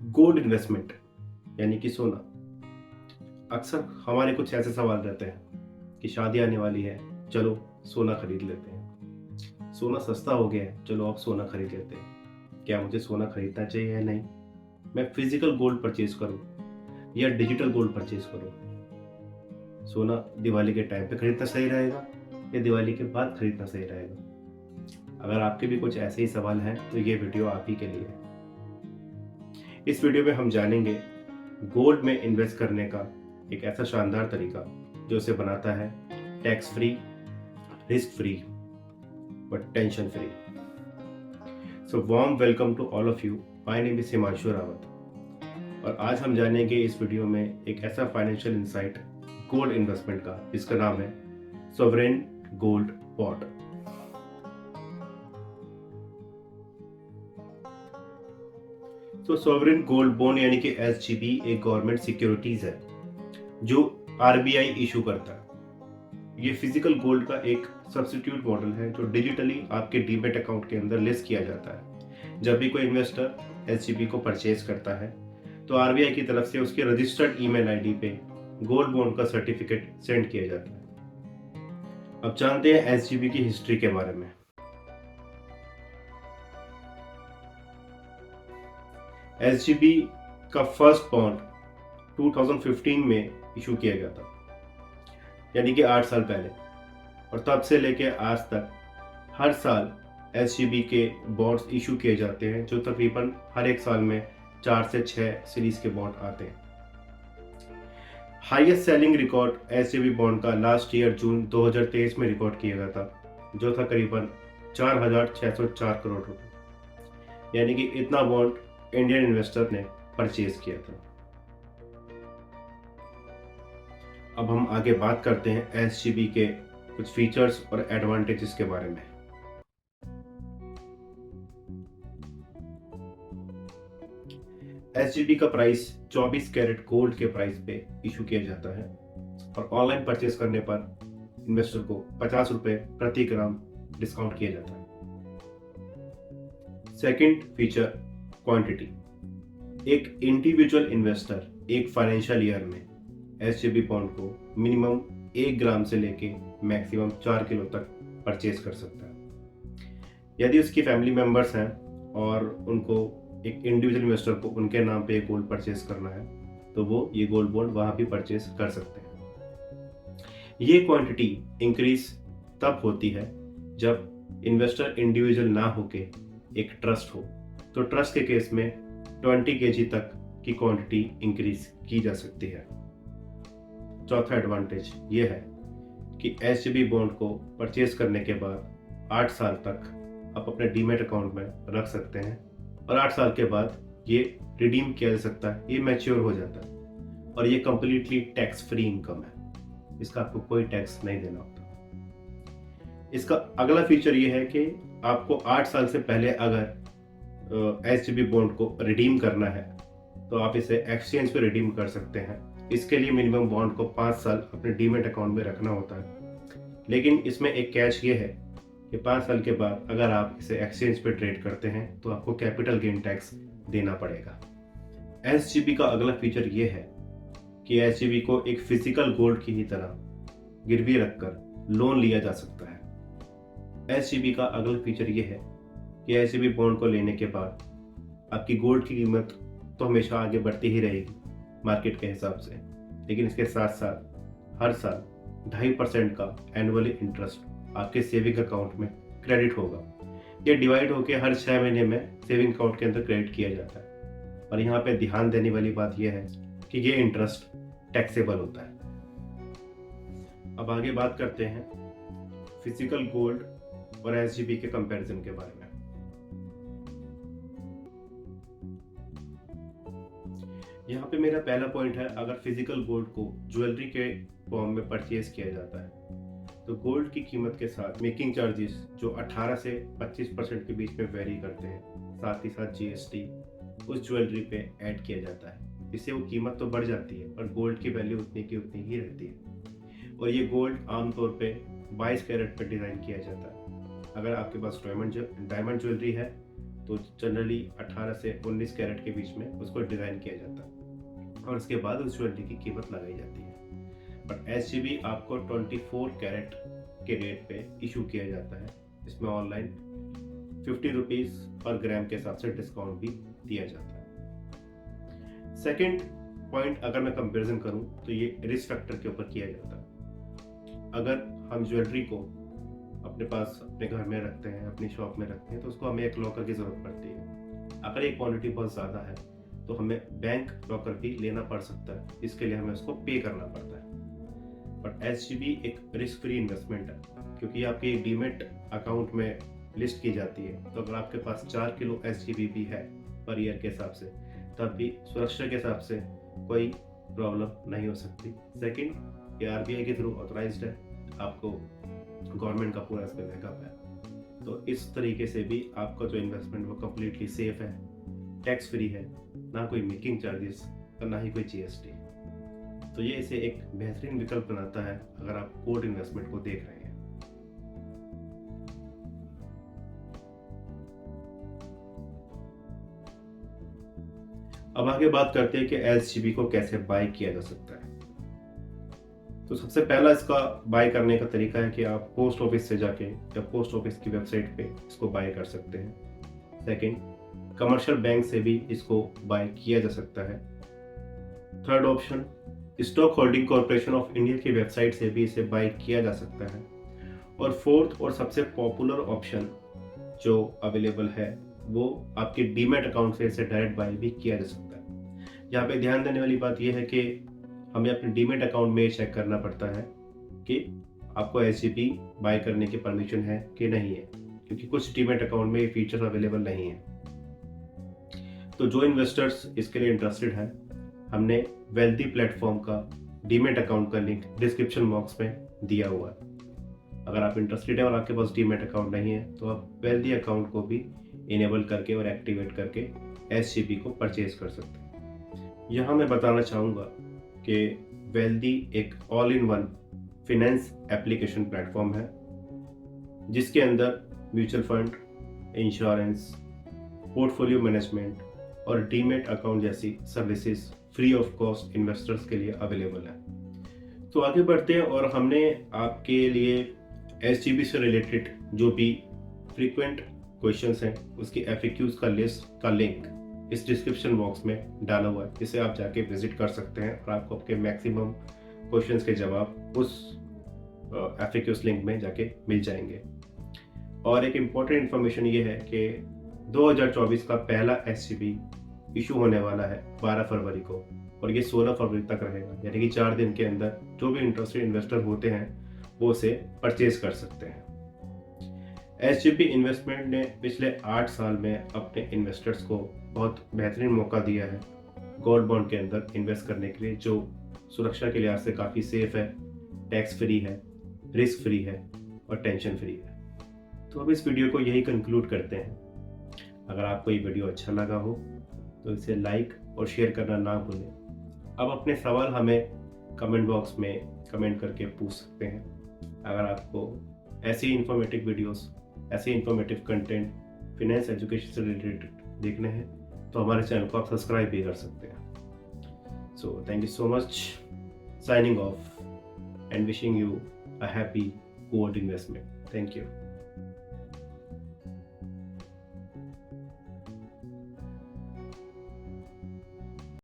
Gold investment यानी कि सोना। अक्सर हमारे कुछ ऐसे सवाल रहते हैं कि शादी आने वाली है, चलो सोना खरीद लेते हैं। सोना सस्ता हो गया है, चलो अब सोना खरीद लेते हैं। क्या मुझे सोना खरीदना चाहिए या नहीं? मैं फिजिकल गोल्ड परचेज करूं या डिजिटल गोल्ड परचेज करूं? सोना दिवाली के टाइम पे खरीदना सही रहेगा या दिवाली के बाद खरीदना सही रहेगा? अगर आपके भी कुछ ऐसे ही सवाल हैं तो ये वीडियो आप ही के लिए है। इस वीडियो में हम जानेंगे गोल्ड में इन्वेस्ट करने का एक ऐसा शानदार तरीका जो उसे बनाता है tax free, risk free, but tension free. So warm welcome to all of you. My name is Himanshu Rawat और आज हम जानेंगे इस वीडियो में एक ऐसा फाइनेंशियल इंसाइट गोल्ड इन्वेस्टमेंट का जिसका नाम है सॉवरेन गोल्ड बॉन्ड। तो सॉवरेन गोल्ड बॉन्ड यानी कि एसजीबी एक गवर्नमेंट सिक्योरिटीज है जो आरबीआई इशू करता है। ये फिजिकल गोल्ड का एक सब्स्टिट्यूट मॉडल है जो डिजिटली आपके डीमेट अकाउंट के अंदर लिस्ट किया जाता है। जब भी कोई इन्वेस्टर एसजीबी को परचेज करता है तो आरबीआई की तरफ से उसके रजिस्टर्ड ईमेल आईडी पे गोल्ड बॉन्ड का सर्टिफिकेट सेंड किया जाता है। अब जानते हैं एसजीबी की हिस्ट्री के बारे में। एसजीबी का फर्स्ट बॉन्ड 2015 में इशू किया गया था, यानी कि 8 साल पहले। और तब से लेके आज तक हर साल एसजीबी के बॉन्ड्स इशू किए जाते हैं, जो तकरीबन हर एक साल में 4 से 6 सीरीज के बॉन्ड आते हैं। Highest selling record SGB bond का लास्ट ईयर जून 2023 में रिकॉर्ड किया गया था, जो था करीबन 4,604 करोड़ रुपए। यानी कि इतना बॉन्ड इंडियन इन्वेस्टर ने परचेज किया था। अब हम आगे बात करते हैं एसजीबी के कुछ फीचर्स और एडवांटेजेस के बारे में। एसजीबी का प्राइस 24 कैरेट गोल्ड के प्राइस पे इशू किया जाता है और ऑनलाइन परचेस करने पर इन्वेस्टर को 50 रुपए प्रति ग्राम डिस्काउंट किया जाता है। Second feature, quantity. एक इंडिविजुअल इन्वेस्टर एक फाइनेंशियल ईयर में एसजीबी बॉन्ड को मिनिमम 1 ग्राम से लेके मैक्सिमम 4 किलो तक परचेज कर सकता है। यदि उसकी फैमिली मेंबर्स हैं और उनको एक इंडिविजुअल इन्वेस्टर को उनके नाम पे गोल्ड परचेज करना है तो वो ये गोल्ड बॉन्ड वहां भी परचेज कर सकते हैं। ये क्वांटिटी इंक्रीज तब होती है जब इन्वेस्टर इंडिविजुअल ना होके एक ट्रस्ट हो। तो ट्रस्ट के केस में 20 केजी तक की क्वांटिटी इंक्रीज की जा सकती है। चौथा एडवांटेज ये है कि एसजीबी बॉन्ड को परचेज करने के बाद 8 साल तक आप अपने डीमेट अकाउंट में रख सकते हैं और 8 साल के बाद ये रिडीम किया जा सकता है, ये मैच्योर हो जाता है और ये कंप्लीटली टैक्स फ्री इनकम है। इसका आपको कोई टैक्स नहीं देना होता। इसका अगला फीचर ये है कि आपको 8 साल से पहले अगर एसजीबी बॉन्ड को रिडीम करना है तो आप इसे एक्सचेंज पे रिडीम कर सकते हैं। इसके लिए मिनिमम बॉन्ड को 5 साल अपने डीमेट अकाउंट में रखना होता है। लेकिन इसमें एक कैच ये है कि 5 साल के बाद अगर आप इसे एक्सचेंज पे ट्रेड करते हैं तो आपको कैपिटल गेन टैक्स देना पड़ेगा। एसजीबी का अगला फीचर ये है कि एसजीबी को एक फिजिकल गोल्ड की ही तरह गिरवी रखकर लोन लिया जा सकता है। एसजीबी का अगला फीचर ये है कि एसजीबी बॉन्ड को लेने के बाद आपकी गोल्ड की कीमत तो हमेशा आगे बढ़ती ही रहेगी मार्केट के हिसाब से, लेकिन इसके साथ साथ हर साल 2.5% का एनुअली इंटरेस्ट आपके सेविंग अकाउंट में क्रेडिट होगा। यह डिवाइड होकर हर 6 महीने में सेविंग अकाउंट के अंदर क्रेडिट किया जाता है और यहाँ पे ध्यान देने वाली बात यह है कि ये इंटरेस्ट टैक्सेबल होता है। अब आगे बात करते हैं फिजिकल गोल्ड और एसजीबी के कंपैरिजन के बारे में। यहाँ पे मेरा पहला पॉइंट है, अगर फिजिकल गोल्ड को ज्वेलरी के फॉर्म में परचेज किया जाता है तो गोल्ड की कीमत के साथ मेकिंग चार्जेस जो 18 से 25% के बीच में वेरी करते हैं, साथ ही साथ जीएसटी उस ज्वेलरी पे ऐड किया जाता है। इससे वो कीमत तो बढ़ जाती है पर गोल्ड की वैल्यू उतनी की उतनी ही रहती है। और ये गोल्ड आमतौर पे 22 कैरेट पे डिज़ाइन किया जाता है। अगर आपके पास डायमंड ज्वेलरी है तो जनरली 18 से 19 कैरेट के बीच में उसको डिज़ाइन किया जाता है और उसके बाद उस ज्वेलरी की कीमत लगाई जाती है। बट SGB आपको 24 कैरेट के रेट पे इशू किया जाता है। इसमें ऑनलाइन 50 रुपीज़ पर ग्राम के हिसाब से डिस्काउंट भी दिया जाता है। सेकेंड पॉइंट अगर मैं कंपैरिजन करूं तो ये रिस्क फैक्टर के ऊपर किया जाता है। अगर हम ज्वेलरी को अपने पास अपने घर में रखते हैं, अपनी शॉप में रखते हैं, तो उसको हमें एक लॉकर की ज़रूरत पड़ती है। अगर ये क्वांटिटी बहुत ज़्यादा है तो हमें बैंक लॉकर भी लेना पड़ सकता है, इसके लिए हमें उसको पे करना पड़ता है। बट SGB एक रिस्क फ्री इन्वेस्टमेंट है, क्योंकि आपकी डीमेट अकाउंट में लिस्ट की जाती है। तो अगर आपके पास 4 किलो SGB भी है पर ईयर के हिसाब से, तब भी सुरक्षा के हिसाब से कोई प्रॉब्लम नहीं हो सकती। सेकंड, ये RBI के थ्रू ऑथराइज्ड है, आपको गवर्नमेंट का पूरा इस पर बैकअप है। तो इस तरीके से भी आपका जो इन्वेस्टमेंट वो कम्प्लीटली सेफ है, टैक्स फ्री है, ना कोई मेकिंग चार्जेस और ना ही कोई GST। तो ये इसे एक बेहतरीन विकल्प बनाता है अगर आप गोल्ड इन्वेस्टमेंट को देख रहे हैं। अब आगे बात करते हैं कि SGB को कैसे बाय किया जा सकता है। तो सबसे पहला इसका बाय करने का तरीका है कि आप पोस्ट ऑफिस से जाके या पोस्ट ऑफिस की वेबसाइट पे इसको बाय कर सकते हैं। सेकंड, कमर्शियल बैंक से भी इसको बाय किया जा सकता है। Third option, stock holding corporation of India की वेबसाइट से भी इसे बाय किया जा सकता है। और फोर्थ और सबसे पॉपुलर ऑप्शन जो अवेलेबल है वो आपके डीमैट अकाउंट से इसे डायरेक्ट बाय भी किया जा सकता है। यहाँ पे ध्यान देने वाली बात यह है कि हमें अपने डीमैट अकाउंट में चेक करना पड़ता है कि आपको SGB बाय करने की परमिशन है कि नहीं है, क्योंकि कुछ डीमैट अकाउंट में ये फीचर अवेलेबल नहीं है। तो जो इन्वेस्टर्स इसके लिए इंटरेस्टेड हैं, हमने वेल्दी प्लेटफॉर्म का डीमैट अकाउंट का लिंक डिस्क्रिप्शन बॉक्स में दिया हुआ है। अगर आप इंटरेस्टेड है और आपके पास डीमैट अकाउंट नहीं है तो आप वेल्दी अकाउंट को भी इनेबल करके और एक्टिवेट करके SGB को परचेज कर सकते हैं। यहाँ मैं बताना चाहूँगा कि वेल्दी एक all in one finance application platform है, जिसके अंदर mutual fund, insurance, portfolio management और डीमैट अकाउंट जैसी services free of cost investors के लिए अवेलेबल है। तो आगे बढ़ते हैं और हमने आपके लिए SGB से रिलेटेड जो भी फ्रीक्वेंट क्वेश्चंस हैं उसकी FAQs का लिस्ट का लिंक इस डिस्क्रिप्शन बॉक्स में डाला हुआ है, जिसे आप जाके विजिट कर सकते हैं और आपको आपके मैक्सिमम क्वेश्चंस के जवाब उस FAQs लिंक में जाके मिल जाएंगे। और एक इम्पोर्टेंट इन्फॉर्मेशन ये है कि 2024 का पहला SGB इशू होने वाला है 12 फरवरी को, और ये 16 फरवरी तक रहेगा, यानी कि 4 दिन के अंदर जो भी इंटरेस्टेड इन्वेस्टर होते हैं वो उसे परचेज कर सकते हैं। SGB इन्वेस्टमेंट ने पिछले 8 साल में अपने इन्वेस्टर्स को बहुत बेहतरीन मौका दिया है गोल्ड बॉन्ड के अंदर इन्वेस्ट करने के लिए, जो सुरक्षा के लिहाज से काफ़ी सेफ है, टैक्स फ्री है, रिस्क फ्री है और टेंशन फ्री है। तो अब इस वीडियो को यही कंक्लूड करते हैं। अगर आपको ये वीडियो अच्छा लगा हो तो इसे लाइक और शेयर करना ना भूलें। अब अपने सवाल हमें कमेंट बॉक्स में कमेंट करके पूछ सकते हैं। अगर आपको ऐसी इंफॉर्मेटिव वीडियोस, ऐसे इंफॉर्मेटिव कंटेंट फिनेंस एजुकेशन से रिलेटेड देखने हैं तो हमारे चैनल को आप सब्सक्राइब भी कर सकते हैं। So thank you so much, signing off and wishing you a happy gold investment. Thank you.